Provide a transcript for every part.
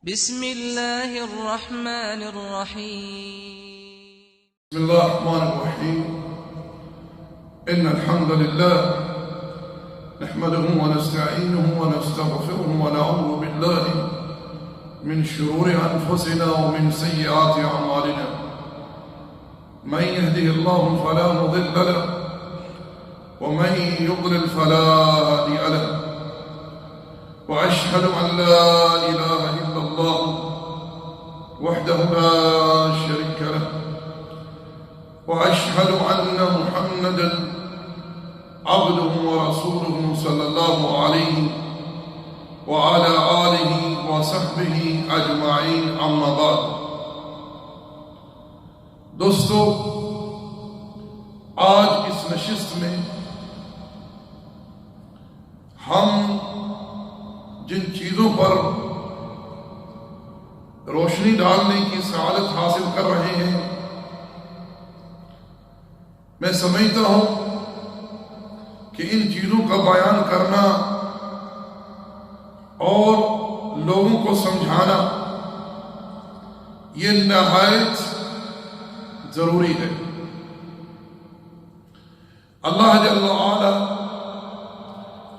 بسم الله الرحمن الرحيم. بسم الله الرحمن الرحيم. إن الحمد لله نحمده ونستعينه ونستغفره ونعوذ بالله من شرور أنفسنا ومن سيئات أعمالنا. من يهده الله فلا مضل له ومن يضلل فلا هادي له. وأشهد أن لا إله إلا الله وحده لا شريك له. وأشهد أن محمدًا عبده ورسوله صلى الله عليه وعلى آله وصحبه أجمعين. أما بعد. دوستو، آج اس نشست میں ہم جن چیزوں پر روشنی ڈالنے کی سعادت حاصل کر رہے ہیں، میں سمجھتا ہوں کہ ان چیزوں کا بیان کرنا اور لوگوں کو سمجھانا یہ نہایت ضروری ہے۔ اللہ جل وعلا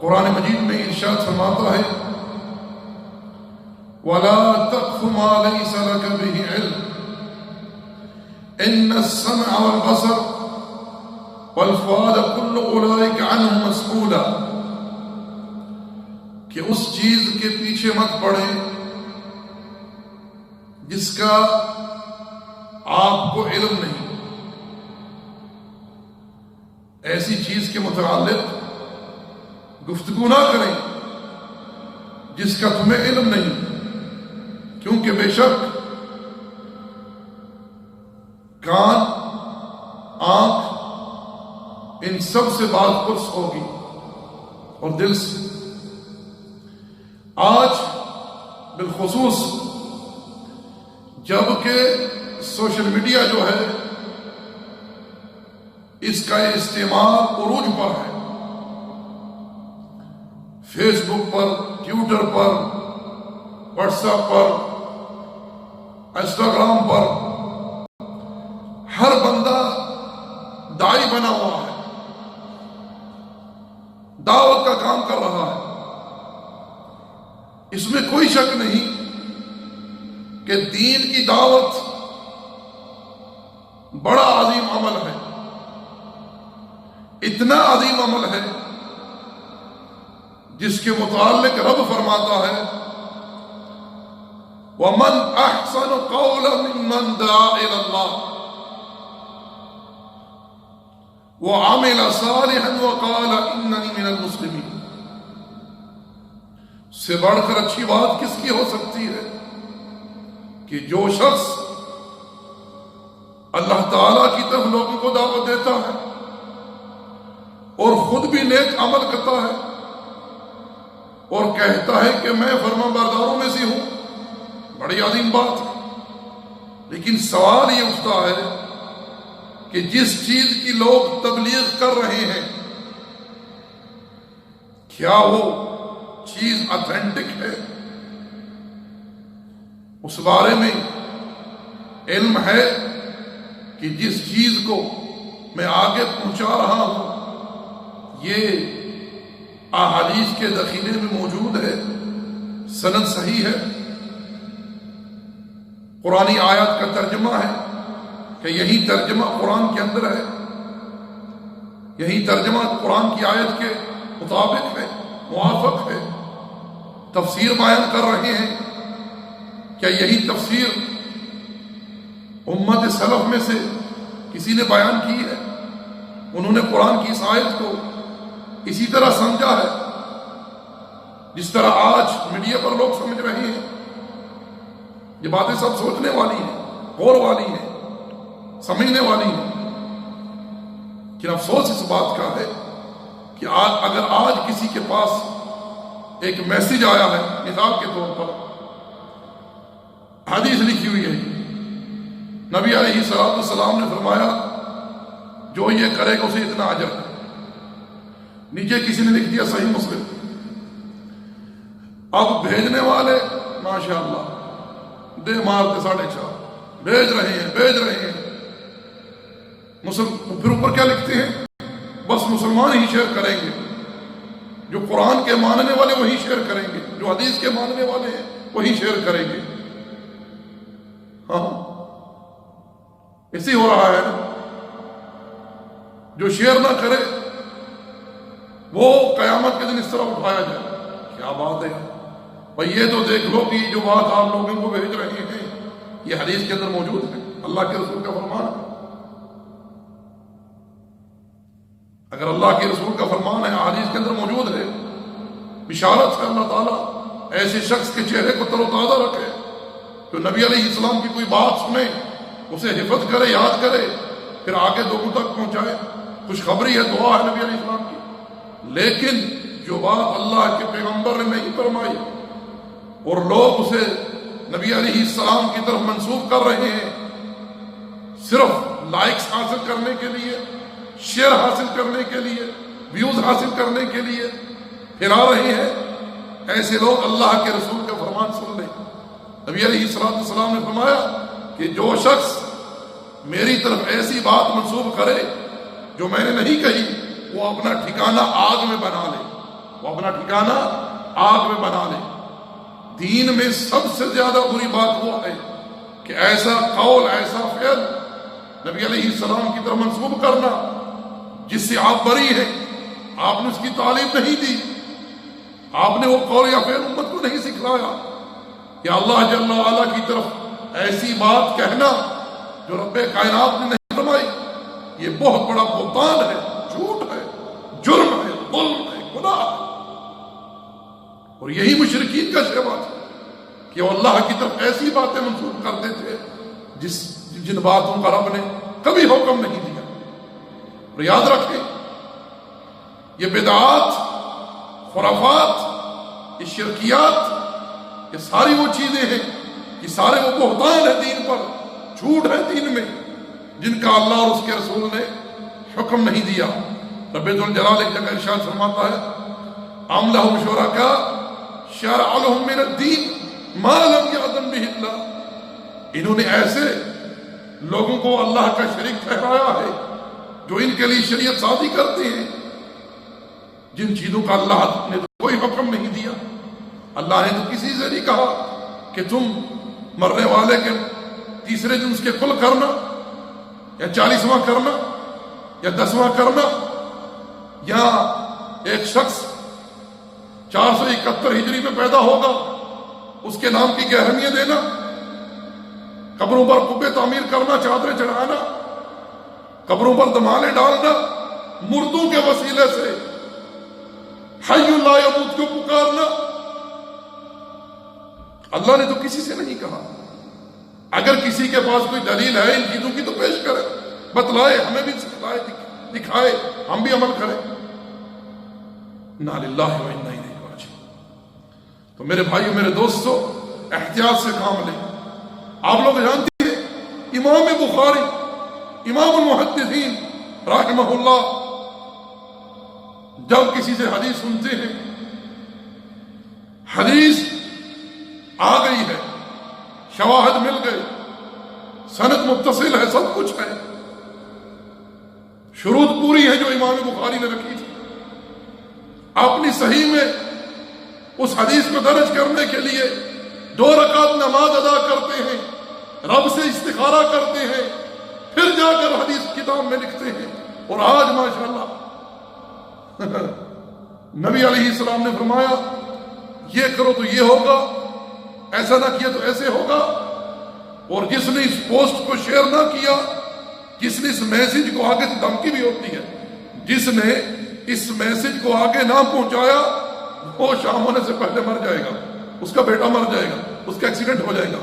قرآن مجید میں ارشاد فرماتا ہے: وَلَا تَقْفُ مَا لَيْسَ لَكَ بِهِ عِلْمٌ إِنَّ السَّمْعَ وَالْبَصَرَ وَالْفُؤَادَ كُلُّ أُولَئِكَ عَنْهُ مَسْئُولٌ، کہ اس چیز کے پیچھے مت پڑے جس کا آپ کو علم نہیں، ایسی چیز کے متعلق گفتگو نہ کریں جس کا تمہیں علم نہیں، کیونکہ بے شک کان، آنکھ، ان سب سے بات پرس ہوگی اور دل سے۔ آج بالخصوص جبکہ سوشل میڈیا جو ہے اس کا استعمال عروج پر ہے، فیس بک پر، ٹویٹر پر، واٹس ایپ پر، انسٹاگرام پر ہر بندہ داعی بنا ہوا ہے، دعوت کا کام کر رہا ہے۔ اس میں کوئی شک نہیں کہ دین کی دعوت بڑا عظیم عمل ہے، اتنا عظیم عمل ہے جس کے متعلق رب فرماتا ہے: وَمَنْ أَحْسَنُ قَوْلًا مِّمَّنْ دَعَا إِلَى اللَّهِ وَعَمِلَ صَالِحًا وَقَالَ إِنَّنِي مِنَ الْمُسْلِمِينَ۔ سے بڑھ کر اچھی بات کس کی ہو سکتی ہے کہ جو شخص اللہ تعالیٰ کی طرف لوگوں کو دعوت دیتا ہے اور خود بھی نیک عمل کرتا ہے اور کہتا ہے کہ میں فرما برداروں میں سے ہوں، بڑی عظیم بات ہے۔ لیکن سوال یہ اٹھتا ہے کہ جس چیز کی لوگ تبلیغ کر رہے ہیں، کیا وہ چیز اتھینٹک ہے؟ اس بارے میں علم ہے کہ جس چیز کو میں آگے پہنچا رہا ہوں یہ احادیث کے ذخیرے میں موجود ہے، سند صحیح ہے، قرآنی آیات کا ترجمہ ہے کہ یہی ترجمہ قرآن کے اندر ہے، یہی ترجمہ قرآن کی آیت کے مطابق ہے، موافق ہے، تفسیر بیان کر رہے ہیں۔ کیا یہی تفسیر امت سلف میں سے کسی نے بیان کی ہے؟ انہوں نے قرآن کی اس آیت کو اسی طرح سمجھا ہے جس طرح آج میڈیا پر لوگ سمجھ رہے ہیں؟ یہ باتیں سب سوچنے والی ہیں، غور والی ہیں، سمجھنے والی ہیں۔ لیکن افسوس اس بات کا ہے کہ اگر آج کسی کے پاس ایک میسج آیا ہے، مثال کے طور پر حدیث لکھی ہوئی ہے، نبی علیہ السلام نے فرمایا جو یہ کرے گا اسے اتنا اجر ہے، نیچے کسی نے لکھ دیا صحیح مسلم۔ اب بھیجنے والے ماشاءاللہ دے مارتے 4.5 بھیج رہے ہیں پھر اوپر کیا لکھتے ہیں؟ بس مسلمان ہی شیئر کریں گے، جو قرآن کے ماننے والے وہی شیئر کریں گے، جو حدیث کے ماننے والے ہیں وہی شیئر کریں گے۔ ہاں اسی ہو رہا ہے، جو شیئر نہ کرے وہ قیامت کے دن اس طرح اٹھایا جائے۔ کیا بات ہے بھائی، یہ تو دیکھ لو کہ جو بات آپ لوگوں کو بھیج رہے ہیں یہ حدیث کے اندر موجود ہے، اللہ کے رسول کا فرمان ہے۔ اگر اللہ کے رسول کا فرمان ہے، حدیث کے اندر موجود ہے، بشارت ہے اللہ تعالیٰ ایسے شخص کے چہرے کو تر و تازہ رکھے جو نبی علیہ السلام کی کوئی بات سنے، اسے حفظ کرے، یاد کرے، پھر آگے لوگوں تک پہنچائے۔ خوشخبری ہے، دعا ہے نبی علیہ السلام کی، لیکن جو بات اللہ کے پیغمبر نے نہیں فرمائی اور لوگ اسے نبی علیہ السلام کی طرف منسوب کر رہے ہیں، صرف لائکس حاصل کرنے کے لیے، شیئر حاصل کرنے کے لیے، ویوز حاصل کرنے کے لیے پھیلا رہے ہیں، ایسے لوگ اللہ کے رسول کا فرمان سن لیں۔ نبی علیہ السلام نے فرمایا کہ جو شخص میری طرف ایسی بات منسوب کرے جو میں نے نہیں کہی، وہ اپنا ٹھکانہ آگ میں بنا لے، وہ اپنا ٹھکانہ آگ میں بنا لے۔ دین میں سب سے زیادہ بری بات وہ ہے کہ ایسا قول، ایسا فعل نبی علیہ السلام کی طرف منسوب کرنا جس سے آپ بری ہیں، آپ نے اس کی تعلیم نہیں دی، آپ نے وہ قول یا فعل امت کو نہیں سکھلایا، یا اللہ جل وعلا کی طرف ایسی بات کہنا جو رب کائنات نے نہیں فرمائی، یہ بہت بڑا بہتان ہے، جھوٹ ہے، جرم ہے، ظلم ہے، گناہ ہے۔ اور یہی مشرکین کا شعبہ تھا کہ وہ اللہ کی طرف ایسی باتیں منسوب کرتے تھے جن باتوں کا رب نے کبھی حکم نہیں دیا۔ اور یاد رکھیں، یہ بدعات، خرافات، یہ شرکیات، یہ ساری وہ چیزیں ہیں، یہ سارے وہ بہتان ہیں دین پر، جھوٹ ہے دین میں، جن کا اللہ اور اس کے رسول نے حکم نہیں دیا۔ رب ذوالجلال ایک جگہ ارشاد فرماتا ہے، ام لہم شرکاء شرع لہم من الدین ما لم یأذن بہ اللہ، انہوں نے ایسے لوگوں کو اللہ کا شریک ٹھہرایا ہے جو ان کے لیے شریعت سازی کرتے ہیں جن چیزوں کا اللہ نے کوئی حکم نہیں دیا۔ اللہ نے تو کسی سے نہیں کہا کہ تم مرنے والے کے تیسرے دن اس کے کل کرنا، یا 40واں کرنا، یا 10واں کرنا، یا ایک شخص 471 ہجری میں پیدا ہوگا اس کے نام کی گہرمیاں دینا، قبروں پر قبے تعمیر کرنا، چادریں چڑھانا، قبروں پر دمالے ڈالنا، مردوں کے وسیلے سے حی لا یموت کو پکارنا۔ اللہ نے تو کسی سے نہیں کہا۔ اگر کسی کے پاس کوئی دلیل ہے ان چیزوں کی تو پیش کرے، بتلائے، ہمیں بھی سکھائے، دکھائے، ہم بھی عمل کریں۔ انا للہ و انا الیہ راجعون۔ تو میرے بھائیو، میرے دوستو، احتیاط سے کام لیں۔ آپ لوگ جانتے ہیں امام بخاری، امام المحدثین رحمہ اللہ، جب کسی سے حدیث سنتے ہیں، حدیث آ گئی ہے، شواہد مل گئے، سند متصل ہے، سب کچھ ہے، شروط پوری ہے جو امام بخاری نے رکھی تھی، اپنی صحیح میں اس حدیث کو درج کرنے کے لیے 2 رکعت نماز ادا کرتے ہیں، رب سے استخارہ کرتے ہیں، پھر جا کر حدیث کتاب میں لکھتے ہیں۔ اور آج ماشاءاللہ نبی علیہ السلام نے فرمایا یہ کرو تو یہ ہوگا، ایسا نہ کیا تو ایسے ہوگا، اور جس نے اس پوسٹ کو شیئر نہ کیا، جس نے اس میسج کو آگے سے دھمکی بھی ہوتی ہے، جس نے اس میسج کو آگے نہ پہنچایا وہ شام ہونے سے پہلے مر جائے گا، اس کا بیٹا مر جائے گا، اس کا ایکسیڈنٹ ہو جائے گا۔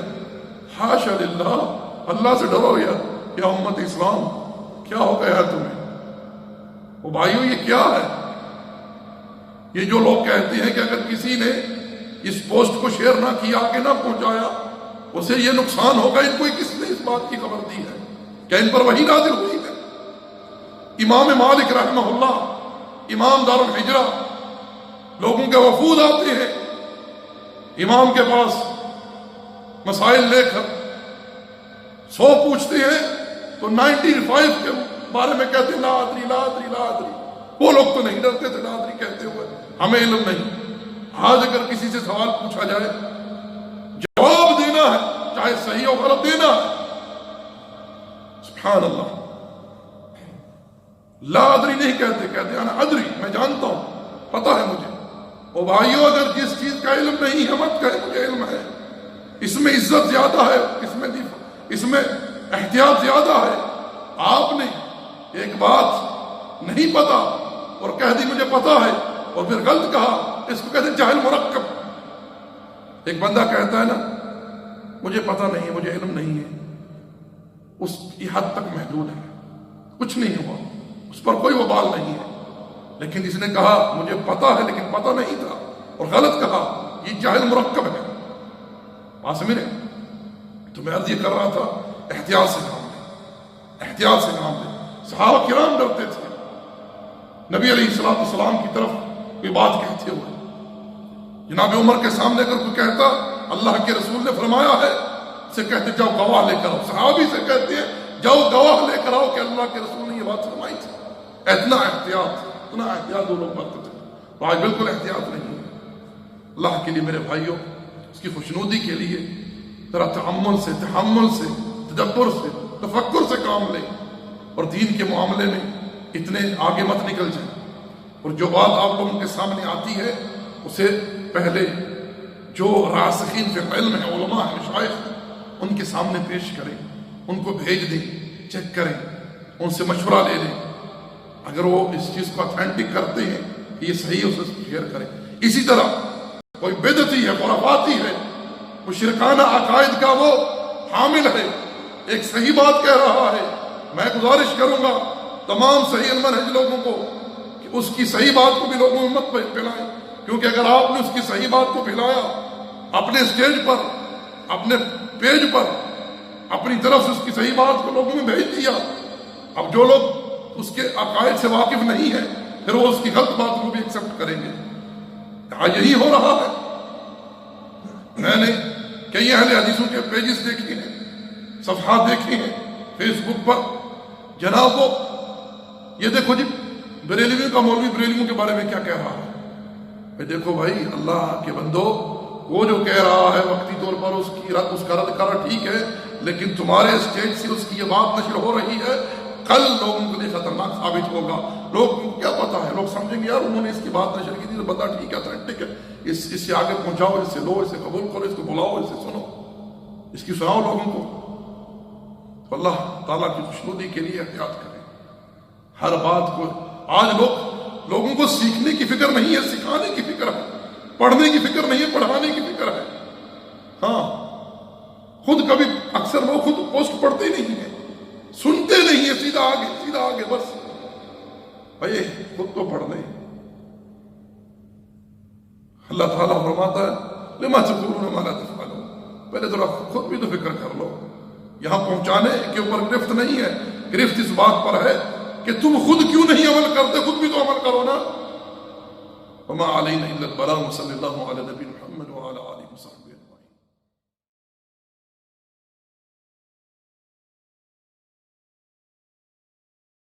حاشا للہ، اللہ سے ڈرو یا امت اسلام، کیا ہو گیا ہے تمہیں؟ وہ بھائیو، یہ کیا ہے؟ یہ جو لوگ کہتے ہیں کہ اگر کسی نے اس پوسٹ کو شیئر نہ کیا، آگے نہ پہنچایا، اسے یہ نقصان ہوگا، ان کو کس نے اس بات کی خبر دی ہے؟ کیا ان پر وحی نازل ہوئی ہے؟ امام مالک رحمہ اللہ، امام دار الحجرہ، لوگوں کے وفود آتے ہیں امام کے پاس، مسائل لے کر 100 پوچھتے ہیں تو 95 کے بارے میں کہتے ہیں لا ادری لا ادری لا ادری. وہ لوگ تو نہیں ڈرتے تھے لا ادری کہتے ہوئے, ہمیں علم نہیں. آج اگر کسی سے سوال پوچھا جائے, جواب دینا ہے, چاہے صحیح ہو غلط دینا ہے. سبحان اللہ. لا ادری نہیں کہتے, کہتے ہیں انا ادری, میں جانتا ہوں, پتہ ہے مجھے. او بھائیو, اگر جس چیز کا علم نہیں ہے مت کہے مجھے علم ہے. اس میں عزت زیادہ ہے, اس میں احتیاط زیادہ ہے. آپ نے ایک بات نہیں پتا اور کہہ دی مجھے پتا ہے, اور پھر غلط کہا, اس کو کہتے ہیں جاہل مرکب. ایک بندہ کہتا ہے نا مجھے پتا نہیں, مجھے علم نہیں ہے, اس کی حد تک محدود ہے, کچھ نہیں ہوا, اس پر کوئی وبال نہیں ہے. لیکن جس نے کہا مجھے پتا ہے لیکن پتا نہیں تھا اور غلط کہا, یہ جاہل مرکب ہے. بات سمجھے؟ تو میں عرض یہ کر رہا تھا, احتیاط سے کام لیں, احتیاط سے کام لیں. صحابہ کرام ڈرتے تھے نبی علیہ السلام کی طرف کوئی بات کہتے ہوئے. جناب عمر کے سامنے اگر کوئی کہتا اللہ کے رسول نے فرمایا ہے, سے کہتے جاؤ گواہ لے کر آؤ. صحابی سے کہتے ہیں جاؤ گواہ لے کر آؤ کہ اللہ کے رسول نے یہ بات فرمائی تھی. اتنا احتیاط وہ لوگ برتتے تھے. تو آج بالکل احتیاط نہیں ہے. اللہ کے لیے میرے بھائیوں, اس کی خوشنودی کے لیے ذرا تحمل سے, تحمل سے, تدبر سے, تفکر سے کام لیں, اور دین کے معاملے میں اتنے آگے مت نکل جائیں. اور جو بات آپ لوگوں کے سامنے آتی ہے اسے پہلے جو راسخین فی العلم ہیں, علماء ہیں, مشائخ ہیں, ان کے سامنے پیش کریں, ان کو بھیج دیں, چیک کریں, ان سے مشورہ لے لیں. اگر وہ اس چیز کو اتھینٹک کرتے ہیں کہ یہ صحیح ہے, اسے شیئر کریں. اسی طرح کوئی بدعتی ہے, خرافاتی ہے, وہ شرکانہ عقائد کا وہ حامل ہے, ایک صحیح بات کہہ رہا ہے, میں گزارش کروں گا تمام صحیح المنہج لوگوں کو کہ اس کی صحیح بات کو بھی لوگوں میں مت پھیلائیں. کیونکہ اگر آپ نے اس کی صحیح بات کو پھیلایا اپنے اسٹیج پر, اپنے پیج پر, اپنی طرف سے اس کی صحیح بات کو لوگوں میں بھیج دیا, اب جو لوگ اس کے عقائد سے واقف نہیں ہیں پھر وہ اس کی غلط بات کو بھی ایکسپٹ کریں گے. یہی ہو رہا ہے. میں نے کئی اہل حدیثوں کے پیجز دیکھے ہیں, صفحات دیکھے ہیں فیس بک پر. جناب وہ یہ دیکھو جی بریلویوں کا مولوی بریلویوں کے بارے میں کیا کہہ رہا ہے. دیکھو بھائی, اللہ کے بندو, وہ جو کہہ رہا ہے وقتی طور پر اس کا رد کرا ٹھیک ہے, لیکن تمہارے اسٹیج سے اس کی یہ بات نشر ہو رہی ہے, کل لوگوں کے لیے خطرناک ثابت ہوگا. لوگ کیا پتا ہے, لوگ سمجھیں گے یار انہوں نے اس کی بات نشر کی تھی تو بتا ٹھیک ہے, اتھینٹک ہے, اس سے آگے پہنچاؤ, اس سے لو, اس سے قبول کرو, اس کو بلاؤ, اس سے سنو, اس کی سناؤ لوگوں کو. تو اللہ تعالیٰ کی خوشنودی کے لیے احتیاط کریں ہر بات کو. آج لوگوں کو سیکھنے کی فکر نہیں ہے, سکھانے کی فکر ہے, پڑھنے کی فکر نہیں ہے, پڑھانے کی فکر ہے. ہاں, خود کبھی اکثر لوگ خود پوسٹ پڑھتے نہیں ہیں, سنتے نہیں ہیں, سیدھا آگے بس. بھائی خود تو پڑھ لیں. اللہ تعالیٰ فرماتا ہے لما تقولون ما لا تفعلون. پہلے ذرا خود بھی تو فکر کر لو. یہاں پہنچانے کے اوپر گرفت نہیں ہے, گرفت اس بات پر ہے کہ تم خود کیوں نہیں عمل کرتے, خود بھی تو عمل کرو نا. وما علینا الا البلاغ. صلی اللہ علیہ نبی محمد وعلی آلہ